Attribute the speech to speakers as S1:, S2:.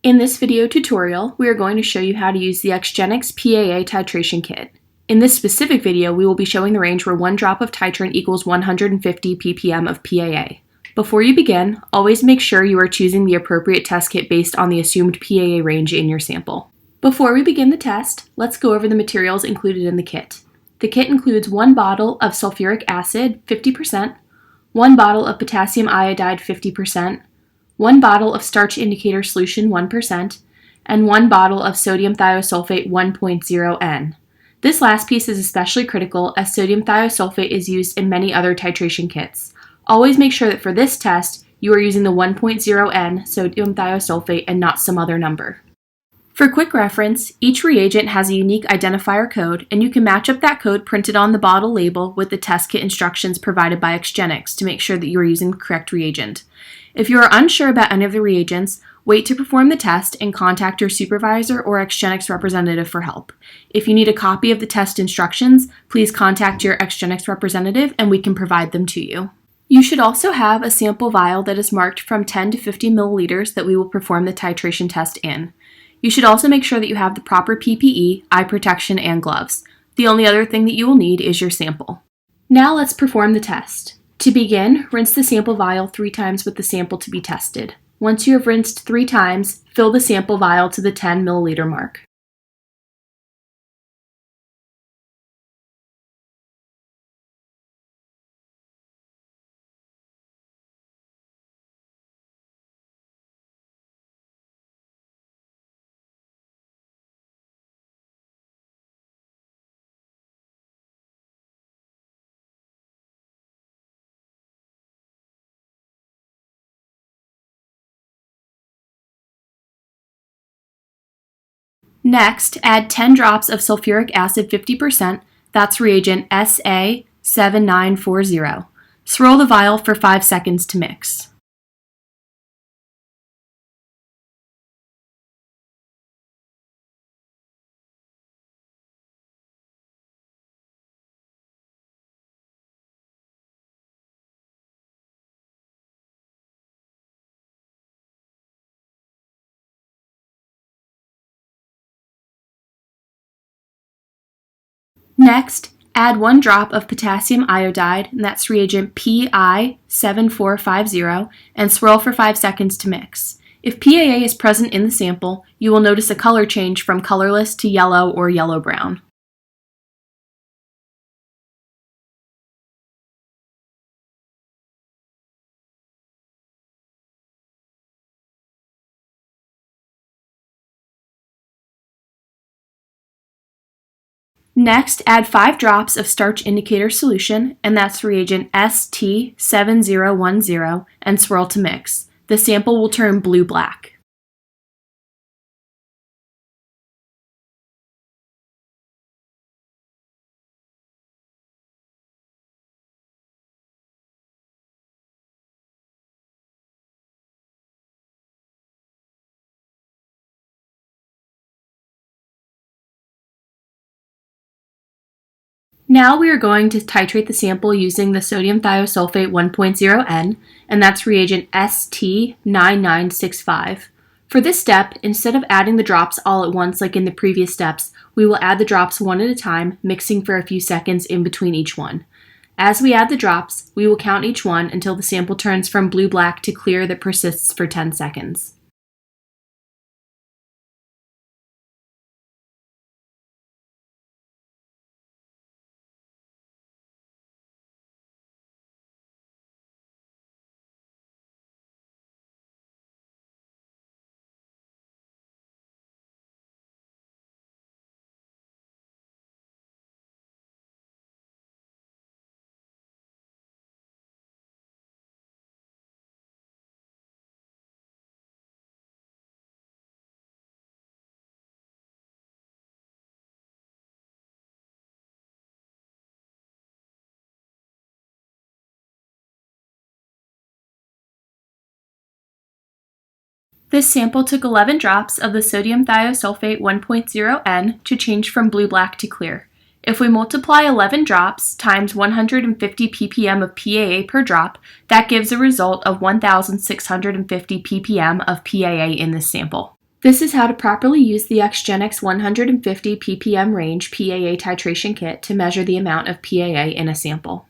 S1: In this video tutorial, we are going to show you how to use the Xgenex PAA titration kit. In this specific video, we will be showing the range where 1 drop of titrant equals 150 ppm of PAA. Before you begin, always make sure you are choosing the appropriate test kit based on the assumed PAA range in your sample. Before we begin the test, let's go over the materials included in the kit. The kit includes 1 bottle of sulfuric acid, 50%, 1 bottle of potassium iodide, 50%, 1 bottle of starch indicator solution, 1%, and 1 bottle of sodium thiosulfate, 1.0 N. This last piece is especially critical as sodium thiosulfate is used in many other titration kits. Always make sure that for this test, you are using the 1.0 N sodium thiosulfate and not some other number. For quick reference, each reagent has a unique identifier code, and you can match up that code printed on the bottle label with the test kit instructions provided by Xgenex to make sure that you are using the correct reagent. If you are unsure about any of the reagents, wait to perform the test and contact your supervisor or Xgenex representative for help. If you need a copy of the test instructions, please contact your Xgenex representative and we can provide them to you. You should also have a sample vial that is marked from 10 to 50 milliliters that we will perform the titration test in. You should also make sure that you have the proper PPE, eye protection, and gloves. The only other thing that you will need is your sample. Now let's perform the test. To begin, rinse the sample vial 3 times with the sample to be tested. Once you have rinsed 3 times, fill the sample vial to the 10 milliliter mark. Next, add 10 drops of sulfuric acid 50%, that's reagent SA7940. Swirl the vial for 5 seconds to mix. Next, add 1 drop of potassium iodide, and that's reagent PI7450, and swirl for 5 seconds to mix. If PAA is present in the sample, you will notice a color change from colorless to yellow or yellow-brown. Next, add 5 drops of starch indicator solution, and that's reagent ST7010, and swirl to mix. The sample will turn blue-black. Now we are going to titrate the sample using the sodium thiosulfate 1.0 N, and that's reagent ST9965. For this step, instead of adding the drops all at once like in the previous steps, we will add the drops one at a time, mixing for a few seconds in between each one. As we add the drops, we will count each one until the sample turns from blue-black to clear that persists for 10 seconds. This sample took 11 drops of the sodium thiosulfate 1.0 N to change from blue-black to clear. If we multiply 11 drops times 150 ppm of PAA per drop, that gives a result of 1,650 ppm of PAA in this sample. This is how to properly use the Xgenex 150 ppm range PAA titration kit to measure the amount of PAA in a sample.